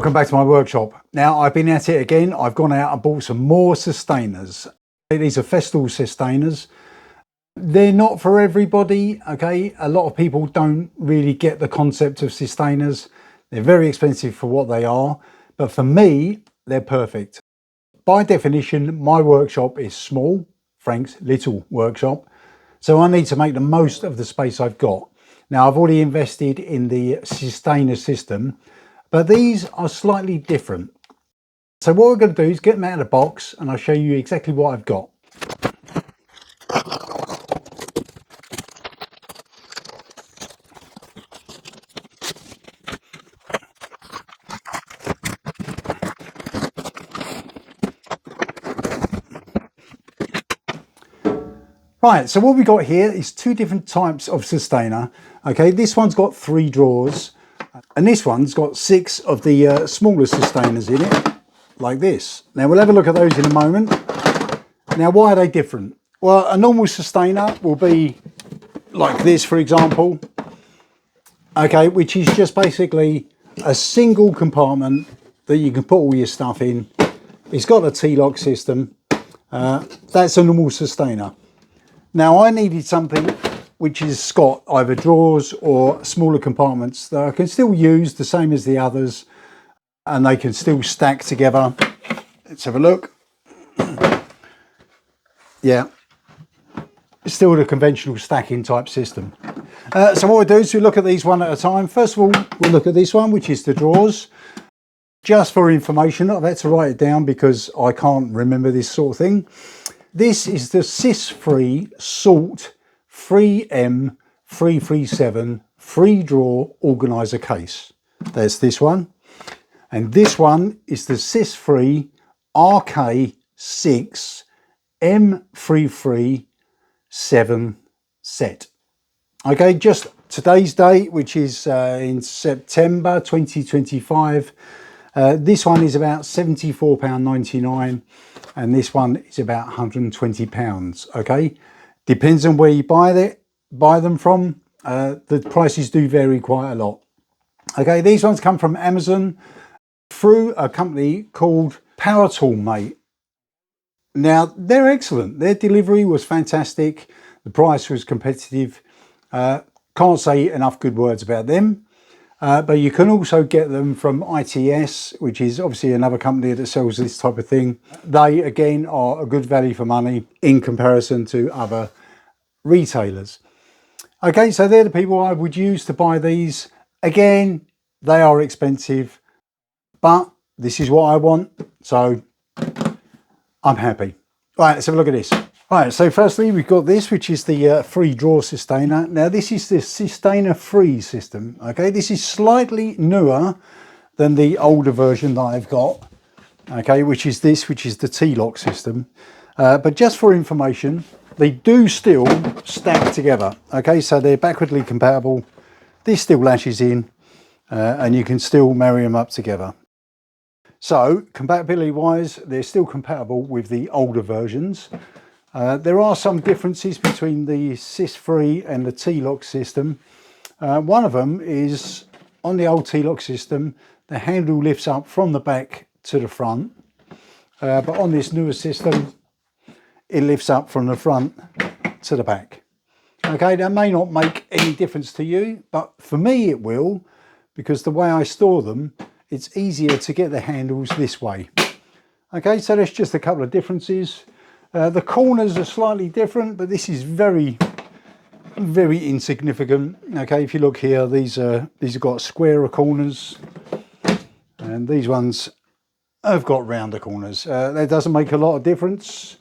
Welcome back to my workshop. Now I've been at it again. I've gone out and bought some more Systainers. These are FESTOOL Systainers. They're not for everybody, okay? A lot of people don't really get the concept of Systainers. They're very expensive for what they are, but for me, they're perfect. By definition, my workshop is small, Frank's little workshop, so I need to make the most of the space I've got. Now I've already invested in the Systainer system, but these are slightly different. So what we're going to do is get them out of the box and I'll show you exactly what I've got. Right, so what we got here is two different types of Systainer. Okay, this one's got 3 drawers and this one's got 6 of the smaller Systainers in it, like this. Now we'll have a look at those in a moment. Now why are they different? Well, a normal Systainer will be like this, for example, okay, which is just basically a single compartment that you can put all your stuff in. It's got a T-lock system. That's a normal Systainer. Now I needed something which has got either drawers or smaller compartments that I can still use the same as the others and they can still stack together. Let's have a look. Yeah, it's still the conventional stacking type system. So what we do is we look at these one at a time. First of all, we'll look at this one, which is the drawers. Just for information, I've had to write it down because I can't remember this sort of thing. This is the Sys-free Salt 3M337 free drawer organizer case. There's this one. And this one is the Sys-free RK6 M337 set. Okay, just today's date, which is in September 2025. This one is about £74.99 and this one is about £120. Okay, depends on where you buy them from. The prices do vary quite a lot. Okay, these ones come from Amazon through a company called Power Tool Mate. Now they're excellent. Their delivery was fantastic. The price was competitive. Can't say enough good words about them. But you can also get them from ITS, which is obviously another company that sells this type of thing. They, again, are a good value for money in comparison to other retailers. Okay, so they're the people I would use to buy these. Again, they are expensive, but this is what I want, so I'm happy. Right, let's have a look at this. Right, so firstly we've got this, which is the free drawer Systainer. Now this is the Systainer free system. Okay, this is slightly newer than the older version that I've got. Okay, which is the T-lock system. But just for information, they do still stack together. Okay, so they're backwardly compatible. This still latches in, and you can still marry them up together. So compatibility wise, they're still compatible with the older versions. There are some differences between the Sys-free and the T-lock system. One of them is on the old T-lock system, the handle lifts up from the back to the front. But on this newer system, it lifts up from the front to the back. Okay, that may not make any difference to you, but for me it will, because the way I store them, it's easier to get the handles this way. Okay, so there's just a couple of differences. The corners are slightly different, but this is very, very insignificant. Okay, if you look here, these have got squarer corners, and these ones have got rounder corners. That doesn't make a lot of difference.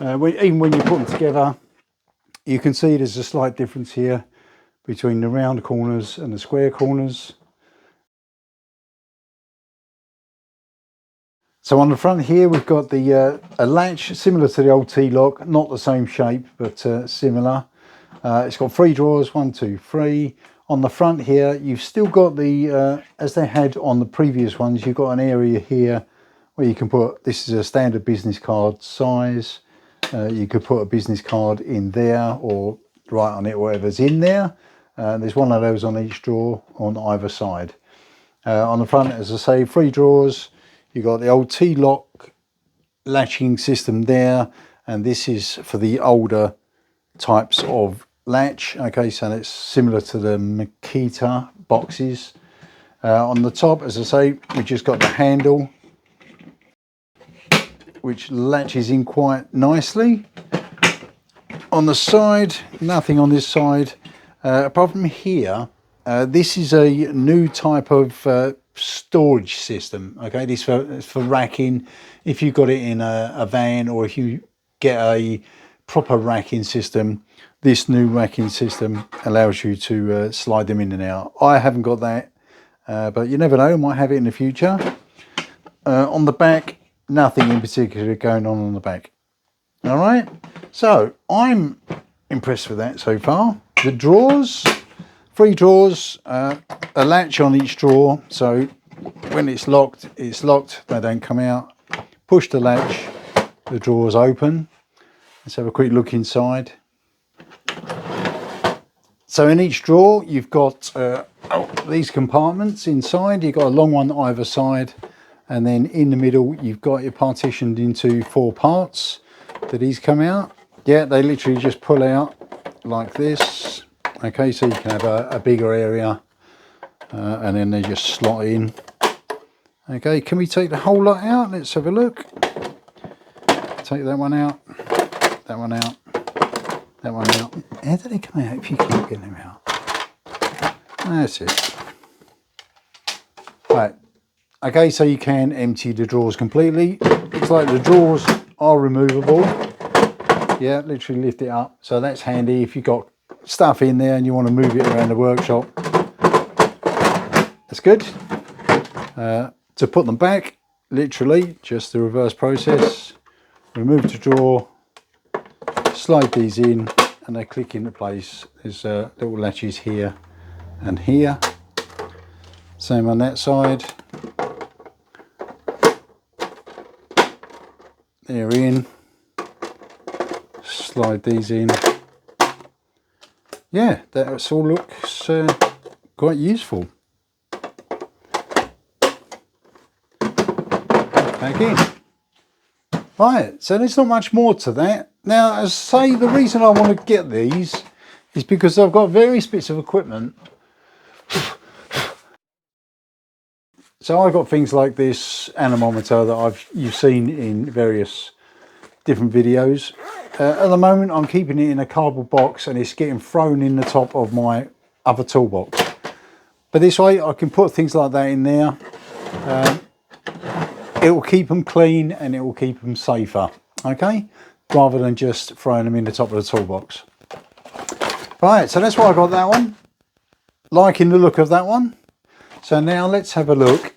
Even when you put them together, you can see there's a slight difference here between the round corners and the square corners. So on the front here, we've got the a latch similar to the old T-lock, not the same shape, but similar. It's got 3 drawers, 1, 2, 3. On the front here, you've still got the, as they had on the previous ones, you've got an area here where you can put, this is a standard business card size. You could put a business card in there or write on it whatever's in there. There's one of those on each drawer on either side. On the front, as I say, 3 drawers. You've got the old T-lock latching system there, and this is for the older types of latch. Okay, so it's similar to the Makita boxes. On the top, as I say, we just got the handle, which latches in quite nicely. On the side, nothing on this side, apart from here. This is a new type of storage system. Okay, this is for racking. If you've got it in a van, or if you get a proper racking system, this new racking system allows you to slide them in and out. I haven't got that, but you never know, might have it in the future. On the back, nothing in particular going on the back. All right, so I'm impressed with that so far. The drawers, 3 drawers, a latch on each drawer, so when it's locked, they don't come out. Push the latch, the drawers open. Let's have a quick look inside. So in each drawer, you've got these compartments inside. You've got a long one either side, and then in the middle, you've got it partitioned into 4 parts. Do these come out? Yeah, they literally just pull out like this. Okay, so you can have a bigger area, and then they just slot in. Okay, can we take the whole lot out? Let's have a look. Take that one out, that one out, that one out. How do they come out if you keep getting them out? That's it. Right. Okay, so you can empty the drawers completely. Looks like the drawers are removable. Yeah, literally lift it up. So that's handy if you've got stuff in there and you want to move it around the workshop. That's good. To put them back, literally just the reverse process. Remove the drawer, slide these in, and they click into place. There's little latches here and here. Same on that side. They're in. Slide these in. Yeah, that all looks quite useful. Back in. Right, so there's not much more to that. Now, as I say, the reason I want to get these is because I've got various bits of equipment. So I've got things like this anemometer that you've seen in various different videos. At the moment, I'm keeping it in a cardboard box, and it's getting thrown in the top of my other toolbox. But this way, I can put things like that in there. It will keep them clean and it will keep them safer, okay? Rather than just throwing them in the top of the toolbox. Right, so that's why I got that one. Liking the look of that one. So now let's have a look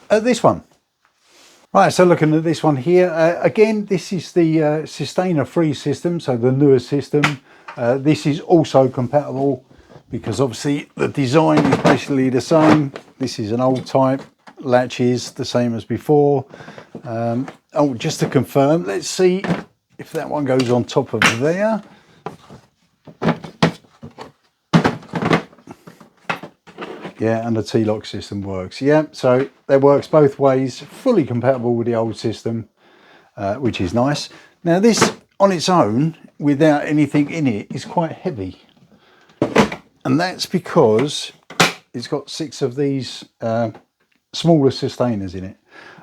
at this one. Right, so looking at this one here, again, this is the Systainer 3 system, so the newer system. This is also compatible because obviously the design is basically the same. This is an old type, latches the same as before. Oh, just to confirm, let's see if that one goes on top of there. Yeah, and the T-lock system works. Yeah, so that works both ways, fully compatible with the old system, which is nice. Now this on its own, without anything in it, is quite heavy. And that's because it's got 6 of these smaller Systainers in it.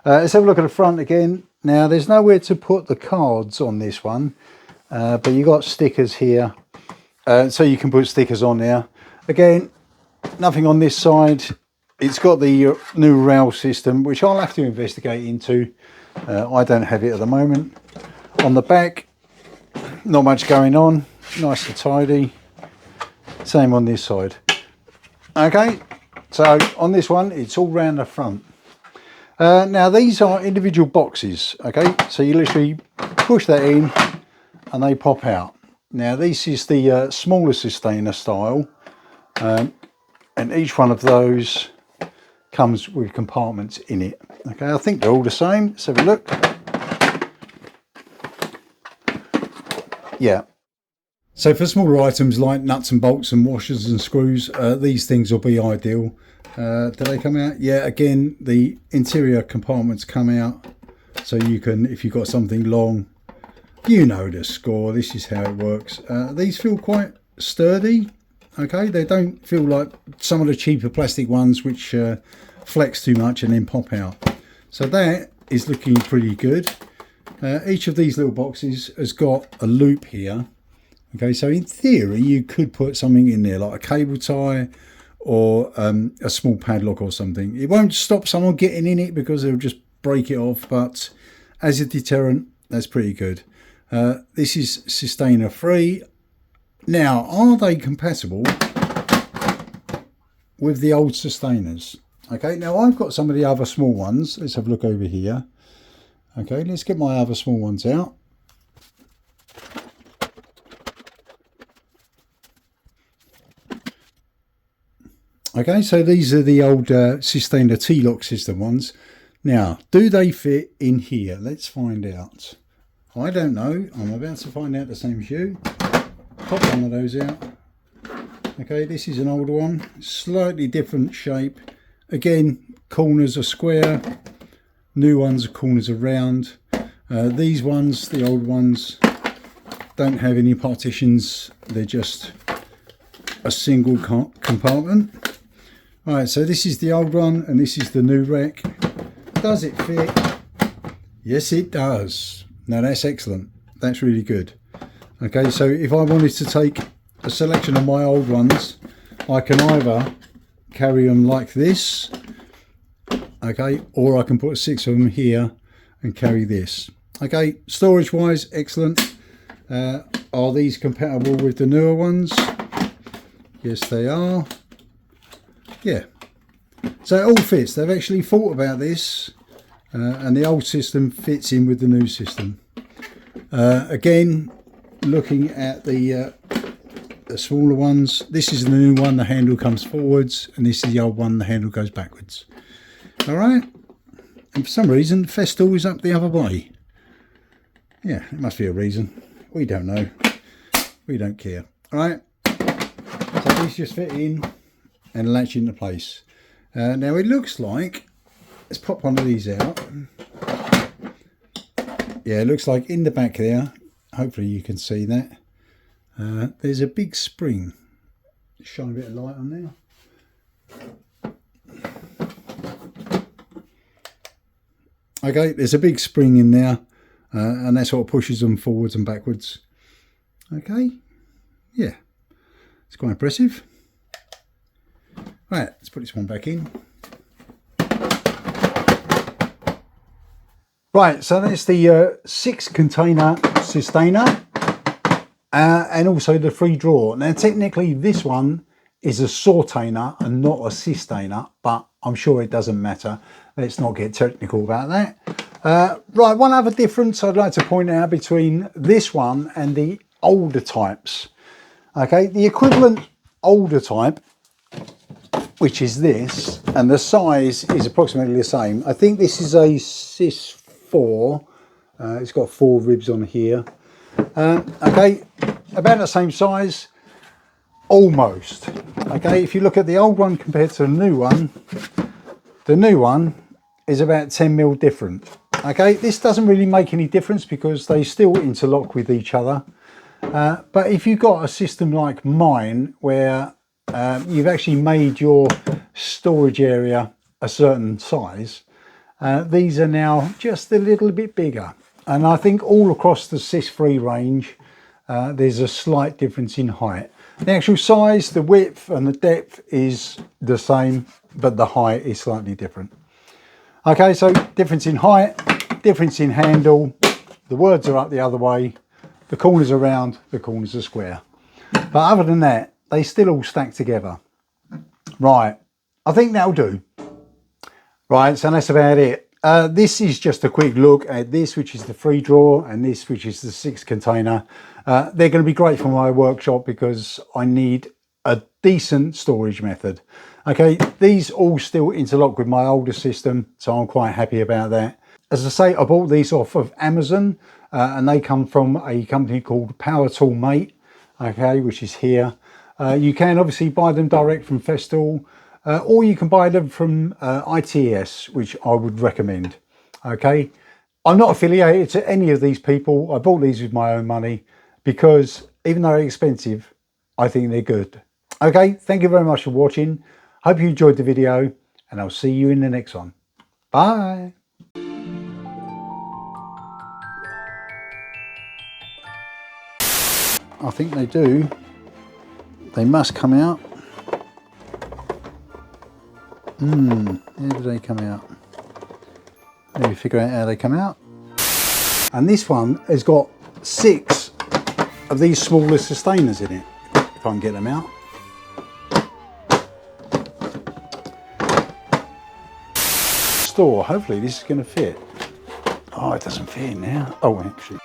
Let's have a look at the front again. Now there's nowhere to put the cards on this one, but you got stickers here, so you can put stickers on there. Again, nothing on this side. It's got the new rail system, which I'll have to investigate into. I don't have it at the moment. On the back, not much going on, nice and tidy. Same on this side. Okay, so on this one, it's all round the front. Now these are individual boxes, okay? So you literally push that in and they pop out. Now this is the smaller Systainer style, and each one of those comes with compartments in it. Okay, I think they're all the same. Let's have a look. Yeah. So for smaller items like nuts and bolts and washers and screws, these things will be ideal. Do they come out? Yeah, again, the interior compartments come out, so you can, if you've got something long, you know the score. This is how it works. These feel quite sturdy. Okay, they don't feel like some of the cheaper plastic ones which flex too much and then pop out. So that is looking pretty good. Each of these little boxes has got a loop here. Okay, so in theory you could put something in there like a cable tie or a small padlock or something. It won't stop someone getting in it because they'll just break it off, but as a deterrent, that's pretty good. This is Systainer free. Now, are they compatible with the old Systainers? Okay, now I've got some of the other small ones. Let's have a look over here. Okay, let's get my other small ones out. Okay, so these are the old Systainer T-lock system ones. Now, do they fit in here? Let's find out. I don't know. I'm about to find out the same as you. Pop one of those out. Okay, this is an older one. Slightly different shape. Again, corners are square. New ones, corners are round. These ones, the old ones, don't have any partitions. They're just a single compartment. Alright, so this is the old one and this is the new rack. Does it fit? Yes, it does. Now that's excellent. That's really good. Okay, so if I wanted to take a selection of my old ones, I can either carry them like this, okay, or I can put 6 of them here and carry this. Okay, storage wise, excellent. Are these compatible with the newer ones? Yes, they are. Yeah, so it all fits. They've actually thought about this, and the old system fits in with the new system. Again, looking at the smaller ones, this is the new one, the handle comes forwards, and this is the old one, the handle goes backwards. All right, and for some reason FESTOOL is up the other way. Yeah, it must be a reason. We don't know. We don't care. All right, so these just fit in and latch into place. Now it looks like, let's pop one of these out. Yeah, it looks like in the back there, hopefully you can see that, there's a big spring. Shine a bit of light on there. Okay, there's a big spring in there, and that's what pushes them forwards and backwards. Okay, yeah, it's quite impressive. Right, let's put this one back in. Right, so that's the 6 container Systainer and also the 3 drawer. Now technically this one is a sortainer and not a Systainer, but I'm sure it doesn't matter. Let's not get technical about that. Right, one other difference I'd like to point out between this one and the older types. Okay, the equivalent older type, which is this, and the size is approximately the same. I think this is a Sys 4. It's got 4 ribs on here. Okay, about the same size, almost. Okay, if you look at the old one compared to the new one is about 10 mil different. Okay, this doesn't really make any difference because they still interlock with each other. But if you've got a system like mine where you've actually made your storage area a certain size, these are now just a little bit bigger, and I think all across the Sys 3 range there's a slight difference in height. The actual size, the width and the depth is the same, but the height is slightly different. Okay, so difference in height, difference in handle, the words are up the other way, the corners are round, the corners are square, but other than that they still all stack together. Right, I think that'll do. Right, so that's about it. This is just a quick look at this, which is the 3 drawer, and this, which is the 6 container. They're going to be great for my workshop because I need a decent storage method. Okay, these all still interlock with my older system, so I'm quite happy about that. As I say, I bought these off of Amazon, and they come from a company called Power Tool Mate. okay, which is here. You can obviously buy them direct from FESTOOL, or you can buy them from ITS, which I would recommend. Okay, I'm not affiliated to any of these people. I bought these with my own money because even though they're expensive, I think they're good. Okay, thank you very much for watching. Hope you enjoyed the video, and I'll see you in the next one. Bye. I think they do. They must come out. How do they come out? Let me figure out how they come out. And this one has got 6 of these smaller Systainers in it, if I can get them out. Hopefully this is going to fit. Oh, it doesn't fit now. Oh, actually.